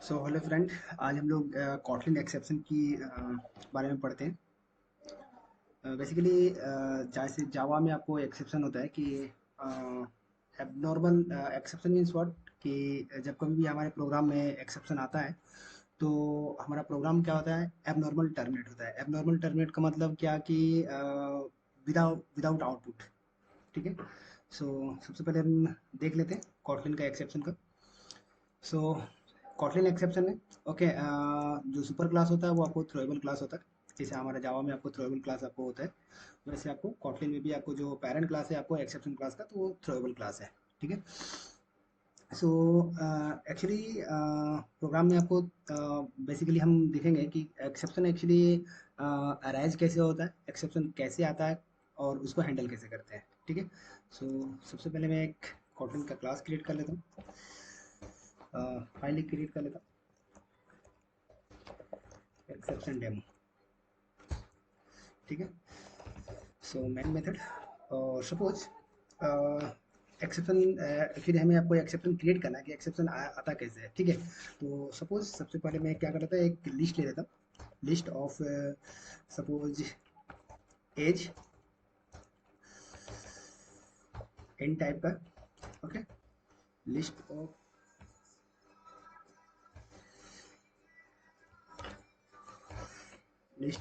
So hello friend, आज हम लोग कॉटलिन एक्सेप्शन की बारे में पढ़ते हैं। बेसिकली जैसे जावा में आपको एक्सेप्शन होता है कि एबनॉर्मल एक्सेप्शन मीन्स व्हाट, कि जब कभी भी हमारे प्रोग्राम में एक्सेप्शन आता है तो हमारा प्रोग्राम क्या होता है, एबनॉर्मल टर्मिनेट होता है। एबनॉर्मल टर्मिनेट का मतलब क्या कि विदाउट विदाउट आउटपुट। ठीक है। सो सबसे पहले हम देख लेते हैं कॉटलिन का एक्सेप्शन का। सो कॉटलिन एक्सेप्शन में ओके, जो सुपर क्लास होता है वो आपको थ्रोएबल क्लास होता है। जैसे हमारे जावा में आपको थ्रोएबल क्लास आपको होता है, वैसे आपको कॉटलिन में भी आपको जो पेरेंट क्लास है आपको एक्सेप्शन क्लास का, तो वो थ्रोएबल क्लास है। ठीक है। सो एक्चुअली प्रोग्राम में आपको बेसिकली हम देखेंगे कि एक्सेप्शन एक्चुअली अराइज कैसे होता है, एक्सेप्शन कैसे आता है और उसको हैंडल कैसे करते हैं। ठीक है। सो सबसे पहले मैं एक कॉटलिन का क्लास क्रिएट कर लेता हूँ, फाइल क्रिएट कर लेता हूँ, एक्सेप्शन डेमो। ठीक है। सो मेन मेथड, और सपोज एक्सेप्शन, एक्चुअली हमें आपको एक्सेप्शन क्रिएट करना है कि एक्सेप्शन आता कैसे है। ठीक है। तो सपोज सबसे पहले मैं क्या कर लेता हूँ, एक लिस्ट ले लेता हूँ, list of suppose age an type का। Okay. List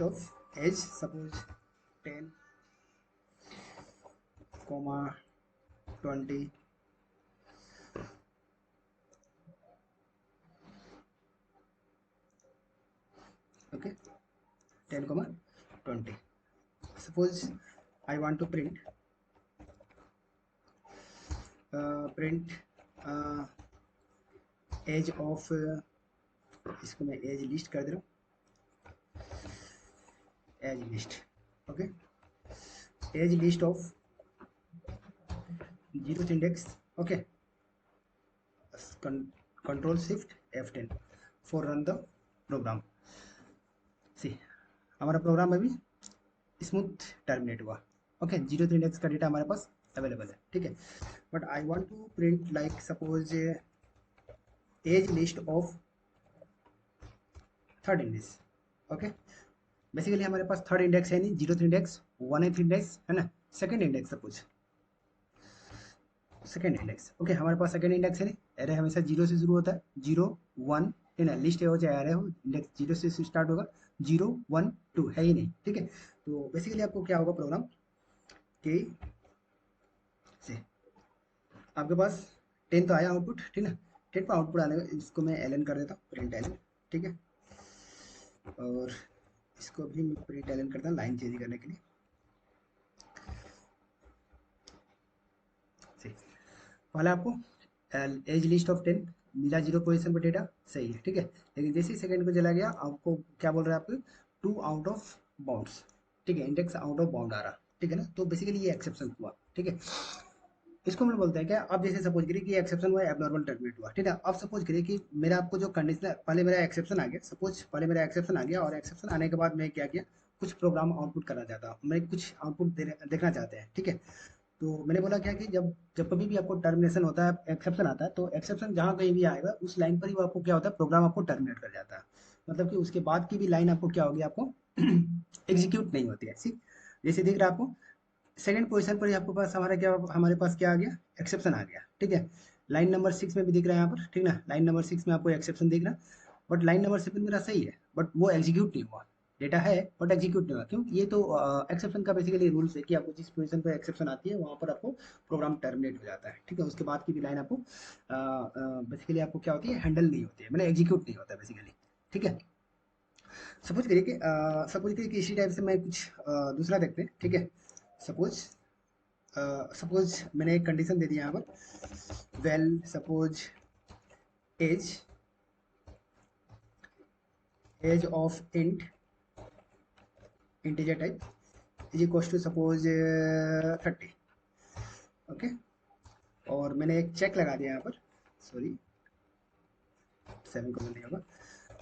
of age suppose 10, 20। Okay, 10, 20। Suppose I want to print age of, इसको मैं एज लिस्ट कर दे रहा हूँ, age list. Okay, age list of zero index. Okay, control shift F10 for run the program. See, हमारा program अभी smooth terminate हुआ। Okay, zero index का डेटा हमारे पास अवेलेबल है। ठीक है। But I want to print like suppose age list of third index. Okay, basically हमारे पास थर्ड इंडेक्स है नहीं, जीरो इंडेक्स, वन एथ इंडेक्स है ना, second index suppose, second index. Okay, हमारे पास सेकंड इंडेक्स है नहीं, एरे हमेशा जीरो से शुरू होता है, जीरो वन है ना, लिस्ट हो चाहे एरे हो, इंडेक्स जीरो से स्टार्ट होगा, जीरो वन टू है ही नहीं। ठीक है। तो बेसिकली आपको क्या होगा प्रोग्राम कि से आपके पास 10 तो आया आउटपुट, ठीक है। 10 पर आउटपुट आने का इसको मैं एल एन कर देता हूँ, प्रिंट एल एन। ठीक है। और इसको भी मैं प्रिंट एल एन करता हूँ लाइन चेंज करने के लिए। पहले आपको एज लिस्ट ऑफ 10 मिला, जीरो पोजीशन पर डेटा सही है। ठीक है। लेकिन जैसे ही सेकंड को चला गया आपको क्या बोल रहा है, आपको टू आउट ऑफ बाउंड्स। ठीक है, इंडेक्स आउट ऑफ बाउंड आ रहा। ठीक है ना, तो बेसिकली ये एक्सेप्शन हुआ। ठीक है। इसको हम बोलते हैं क्या, अब जैसे सपोज करिए कि एक्सेप्शन हुआ, एबनॉर्मल टर्मिनेट हुआ। ठीक है। अब सपोज करिए कि मेरा आपको जो कंडीशन, पहले मेरा एक्सेप्शन आ गया, सपोज पहले मेरा एक्सेप्शन आ गया और एक्सेप्शन आने के बाद मैं क्या किया, कुछ प्रोग्राम आउटपुट करना चाहता हूँ, मैं कुछ आउटपुट देखना चाहते हैं। ठीक है। तो मैंने बोला क्या कि जब जब कभी भी आपको टर्मिनेशन होता है, एक्सेप्शन आता है, तो एक्सेप्शन जहाँ कहीं भी आएगा उस लाइन पर ही वो आपको क्या होता है, प्रोग्राम आपको टर्मिनेट कर जाता है। मतलब कि उसके बाद की भी लाइन आपको क्या होगी, आपको एग्जीक्यूट नहीं होती है। सी, जैसे दिख रहा है आपको, सेकंड पोजीशन पर ही आपके पास हमारे पास क्या आ गया, एक्सेप्शन आ गया। ठीक है। लाइन नंबर 6 में भी दिख रहा है यहाँ पर, ठीक ना, लाइन नंबर 6 में आपको एक्सेप्शन दिख रहा है। बट लाइन नंबर 7 मेरा सही है, बट वो एग्जीक्यूट नहीं हुआ, डेटा है बट एग्जीक्यूट नहीं हुआ। क्यों? ये तो एक्सेप्शन का बेसिकली रूल्स है कि आपको जिस पोजीशन पर एक्सेप्शन आती है वहाँ पर आपको प्रोग्राम टर्मिनेट हो जाता है। ठीक है। उसके बाद की भी लाइन आपको बेसिकली आपको क्या होती है, हैंडल नहीं होती है, मैंने एग्जीक्यूट नहीं होता बेसिकली। ठीक है। सपोज करिए कि इसी टाइप से मैं कुछ दूसरा देखते हैं। ठीक है। सपोज सपोज मैंने एक कंडीशन दे दी यहाँ पर, well suppose age age of integer type is equal to suppose 30। Okay, और मैंने एक चेक लगा दिया यहाँ पर, सॉरी, सेवन को नहीं होगा।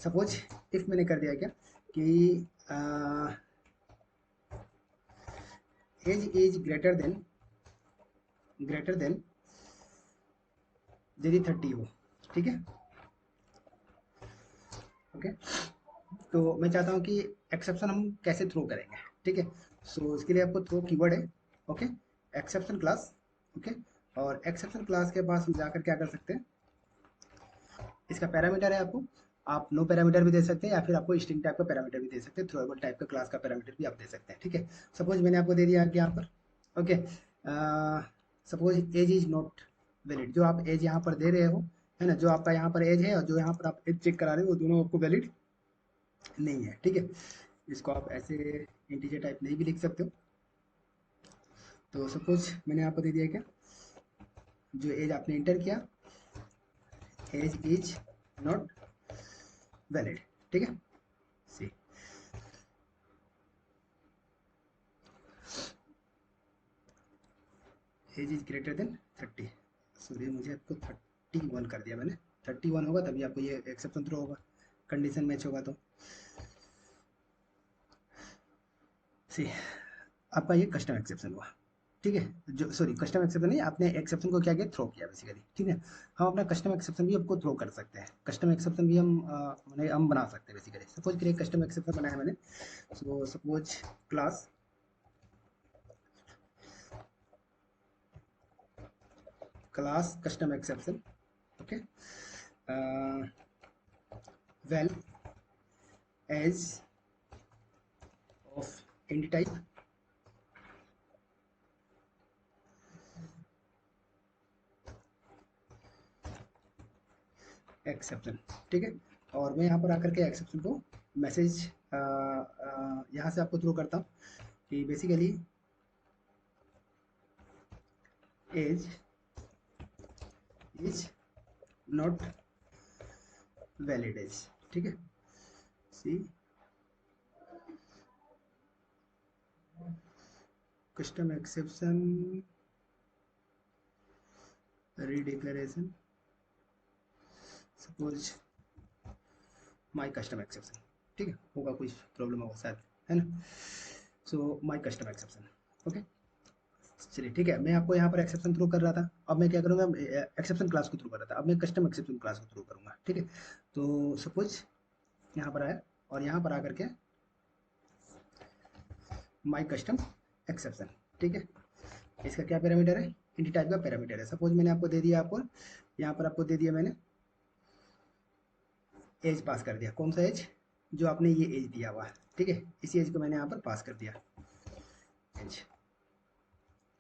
सपोज इफ मैंने कर दिया क्या कि एज इज ग्रेटर देन यदि 30 हो। ठीक है। ओके। तो मैं चाहता हूँ कि एक्सेप्शन हम कैसे थ्रो करेंगे, ठीक है। सो इसके लिए आपको थ्रो कीवर्ड है, ओके, एक्सेप्शन क्लास, ओके। और एक्सेप्शन क्लास के पास हम जाकर क्या कर सकते हैं, इसका पैरामीटर है आपको, आप नो पैरामीटर भी दे सकते हैं या फिर आपको स्ट्रिंग टाइप का पैरामीटर भी दे सकते हैं, थ्रोएबल टाइप का क्लास का पैरामीटर भी आप दे सकते हैं, ठीक है। सपोज मैंने आपको दे दिया कि यहाँ पर, okay, suppose age is not valid, जो आप एज यहाँ पर दे रहे हो, है ना, जो आपका यहाँ पर एज है और जो यहाँ पर आप एज चेक करा रहे हो वो दोनों आपको वैलिड नहीं है, ठीक है। इसको आप ऐसे इंटीजर टाइप नहीं भी लिख सकते हो। तो सपोज मैंने आपको दे दिया क्या, जो एज आपने इंटर किया, एज इज नॉट वैलिड, ठीक है। See age is greater than 30, sorry मुझे आपको 31 कर दिया मैंने, 31 होगा तभी आपको ये एक्सेप्शन थ्रो होगा, कंडीशन मैच होगा तो। सी आपका ये कस्टम एक्सेप्शन हुआ, ठीक है। जो सॉरी कस्टम एक्सेप्शन नहीं, आपने एक्सेप्शन को क्या किया, थ्रो किया बेसिकली, ठीक है। हम अपना कस्टम एक्सेप्शन भी आपको थ्रो कर सकते हैं, कस्टम एक्सेप्शन भी हम बना सकते हैं बेसिकली। सपोज करिए कस्टम एक्सेप्शन बनाया मैंने, so suppose class custom exception, okay, well age of and type, exception, ठीक है। और मैं यहाँ पर आकर के एक्सेप्शन को मैसेज यहाँ से आपको थ्रू करता हूँ कि basically age is not valid age, ठीक है। See custom exception redeclaration, suppose my custom exception, ठीक है, होगा कुछ प्रॉब्लम होगा शायद, है ना। So my custom exception, okay. चलिए ठीक है, मैं आपको यहाँ पर एक्सेप्शन थ्रू कर रहा था, अब मैं क्या करूँगा, एक्सेप्शन क्लास को थ्रू कर रहा था, अब मैं कस्टम एक्सेप्शन क्लास को थ्रू करूँगा, ठीक है। तो सपोज यहाँ पर आया और यहाँ पर आकर के माई कस्टम एक्सेप्शन, ठीक है। इसका क्या पैरामीटर है, इंट टाइप का पैरामीटर है। सपोज मैंने आपको दे दिया, आपको यहाँ पर आपको दे दिया मैंने एज पास कर दिया, कौन सा एज, जो आपने ये एज दिया हुआ, ठीक है, इसी एज को मैंने यहाँ पर पास कर दिया, एज,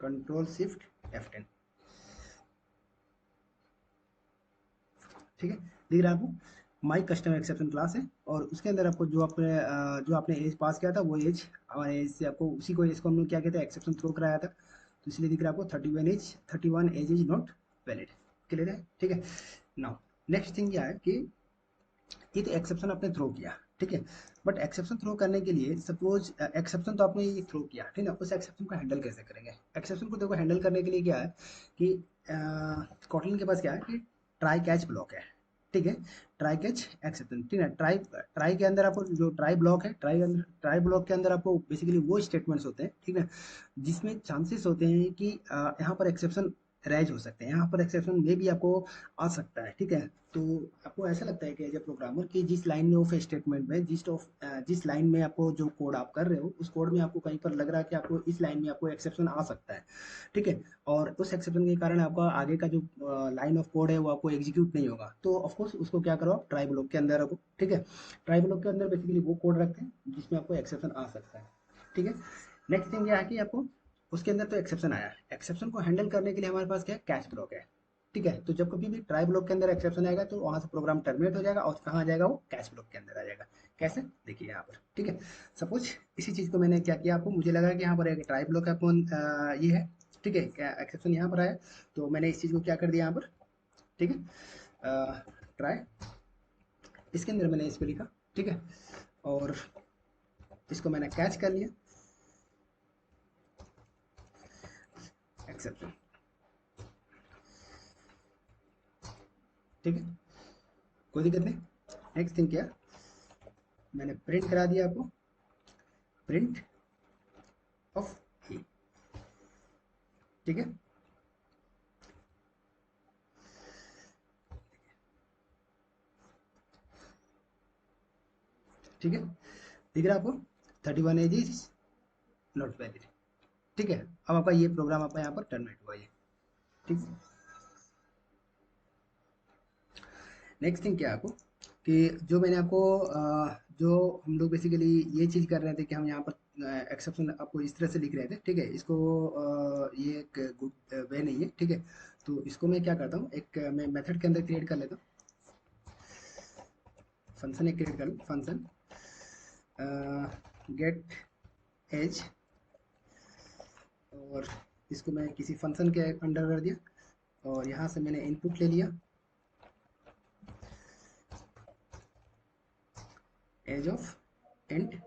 कंट्रोल शिफ्ट F10, ठीक है। दिख रहा है आपको, माई कस्टम एक्सेप्शन क्लास है और उसके अंदर आपको जो आपने एज पास किया था वो एज, और एज से आपको उसी को इसको हमने क्या कहते हैं, एक्सेप्शन थ्रो कराया था, तो इसलिए दिख रहा है आपको 31 age is not valid, clear है, ठीक है। नाउ नेक्स्ट थिंग क्या है कि ये तो एक्सेप्शन आपने थ्रो किया, ठीक है। बट एक्सेप्शन थ्रो करने के लिए सपोज एक्सेप्शन तो आपने ये थ्रो किया, ठीक है, उस एक्सेप्शन को हैंडल कैसे करेंगे। एक्सेप्शन को देखो हैंडल करने के लिए क्या है कि कॉटलिन के पास क्या है कि ट्राई कैच ब्लॉक है, ठीक है, ट्राई कैच एक्सेप्शन, ठीक है। ट्राई ट्राई के अंदर आपको जो ट्राई ब्लॉक है, ट्राई ब्लॉक के अंदर आपको बेसिकली वो स्टेटमेंट्स होते हैं, ठीक है, जिसमें चांसेस होते हैं कि यहाँ पर एक्सेप्शन राइज हो सकते हैं, यहाँ पर एक्सेप्शन में भी आपको आ सकता है, ठीक है। तो आपको ऐसा लगता है कि एज ए प्रोग्रामर कि जिस लाइन ऑफ स्टेटमेंट में जिस लाइन में आपको जो कोड आप कर रहे हो उस कोड में आपको कहीं पर लग रहा है कि आपको इस लाइन में आपको एक्सेप्शन आ सकता है, ठीक है, और उस एक्सेप्शन के कारण आपका आगे का जो लाइन ऑफ कोड है वो आपको एग्जीक्यूट नहीं होगा, तो ऑफकोर्स उसको क्या करो आप ट्राई ब्लॉक के अंदर रखो, ठीक है। ट्राई ब्लॉक के अंदर बेसिकली वो कोड रखते हैं जिसमें आपको एक्सेप्शन आ सकता है, ठीक है। नेक्स्ट थिंग यह है कि आपको उसके अंदर तो एक्सेप्शन आया, एक्सेप्शन को हैंडल करने के लिए हमारे पास क्या है, कैच ब्लॉक है, ठीक है। तो जब कभी भी ट्राई ब्लॉक के अंदर एक्सेप्शन आएगा तो वहां से प्रोग्राम टर्मिनेट हो जाएगा और कहाँ आ जाएगा, वो कैच ब्लॉक के अंदर आ जाएगा। कैसे, देखिए यहाँ पर, ठीक है। सपोज इसी चीज को मैंने क्या किया, आपको मुझे लगा कि यहाँ पर एक ट्राई ब्लॉक अपन ये है, ठीक है, क्या एक्सेप्शन यहाँ पर आया, तो मैंने इस चीज को क्या कर दिया यहाँ पर, ठीक है, ट्राई, इसके अंदर मैंने इसको लिखा, ठीक है, और इसको मैंने कैच कर लिया एक्सेप्शन, ठीक है, कोई दिक्कत नहीं। नेक्स्ट थिंग क्या, मैंने प्रिंट करा दिया आपको, प्रिंट ऑफ ई, ठीक है। ठीक है, दिख रहा है आपको 31 एज इज नॉट वैलिड। ठीक है, अब आपका ये प्रोग्राम आपका यहाँ पर टर्मिनेट हुआ ये। ठीक है, नेक्स्ट थिंग क्या है आपको कि जो मैंने आपको जो हम लोग बेसिकली ये चीज़ कर रहे थे कि हम यहाँ पर एक्सेप्शन आपको इस तरह से लिख रहे थे। ठीक है, इसको ये एक गुड वे नहीं है। ठीक है, तो इसको मैं क्या करता हूँ, एक मैं मेथड के अंदर क्रिएट कर लेता हूँ, फंक्शन एक क्रिएट कर लूँ, फंक्शन गेट एज, और इसको मैं किसी फंक्शन के अंडर कर दिया, और यहाँ से मैंने इनपुट ले लिया age of and,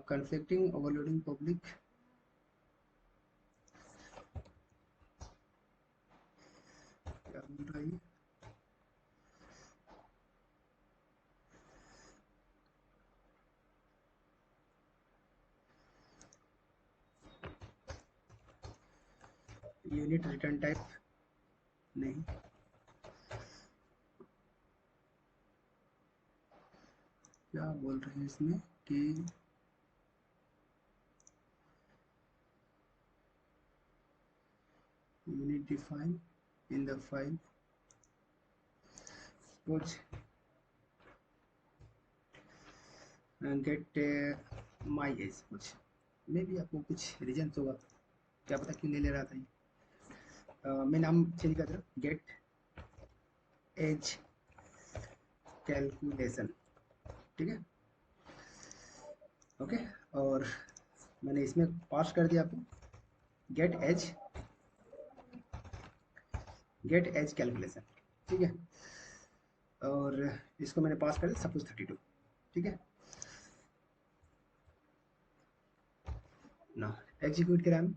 conflicting overloading public, क्या बोल रहा है ये, यूनिट रिटर्न टाइप नहीं, क्या बोल रहे हैं इसमें कि unit define in the file कुछ गेट माई एज, कुछ मे भी आपको कुछ रीजन होगा, क्या पता क्यों नहीं ले रहा था ये। मैं नाम चेंज कर रहा हूँ, गेट एज कैलकुलेशन। ठीक है, ओके, और मैंने इसमें पास कर दिया आपको गेट एज कैलकुलेशन। ठीक है, और इसको मैंने पास कर दिया सपोज 32। ठीक है ना, एग्जीक्यूट करा हम।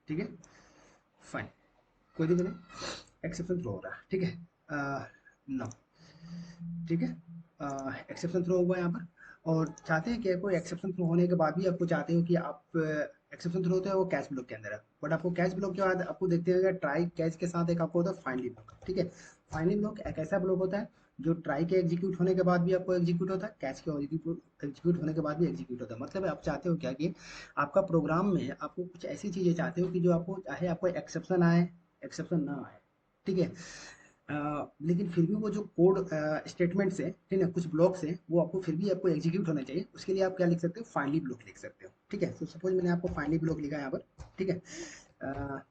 ठीक है, फाइन, कोई दिक्कत नहीं, एक्सेप्शन थ्रो हो रहा है। ठीक है, नो, ठीक है, एक्सेप्शन थ्रो हुआ है यहाँ पर, और चाहते हैं कि कोई एक्सेप्शन थ्रो होने के बाद भी आपको चाहते हो कि आप एक्सेप्शन थ्रो होता है वो कैच ब्लॉक के अंदर है, बट आपको कैच ब्लॉक के बाद आपको देखते हैं ट्राई कैच के साथ एक आपको होता है फाइनली ब्लॉक। ठीक है, फाइनली ब्लॉक एक ऐसा ब्लॉक होता है जो ट्राई के एग्जीक्यूट होने के बाद भी आपको एग्जीक्यूट होता है, कैच के एग्जीक्यूट होने के बाद भी एग्जीक्यूट होता है। मतलब आप चाहते हो क्या कि आपका प्रोग्राम में आपको कुछ ऐसी चीज़ें चाहते हो कि जो आपको चाहे आपको एक्सेप्शन आए एक्सेप्शन ना आए। ठीक है, लेकिन फिर भी वो जो कोड स्टेटमेंट्स है, ठीक है, कुछ ब्लॉक्स हैं, वो आपको फिर भी आपको एग्जीक्यूट होना चाहिए। उसके लिए आप क्या लिख सकते हो, फाइनली ब्लॉक लिख सकते हो। ठीक है, तो सपोज मैंने आपको फाइनली ब्लॉक लिखा है यहाँ पर। ठीक है, अ,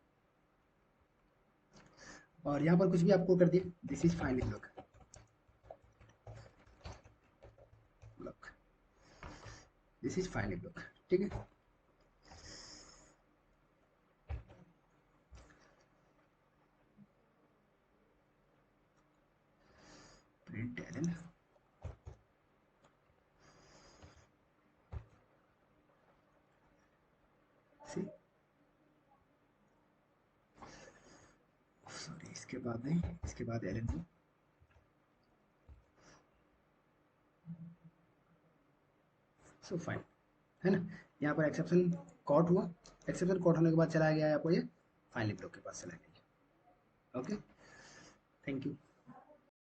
और यहाँ पर कुछ भी आपको कर दिया, this is finally block, block, this is finally block. ठीक है, प्रिंट एलन, सी, सॉरी इसके बाद नहीं, इसके बाद एलन को, सो फाइन, है ना, यहाँ पर एक्सेप्शन कॉट हुआ, एक्सेप्शन कॉट होने के बाद चला गया है आपको ये फाइनली ब्लॉक के पास चला गया। Okay, thank you.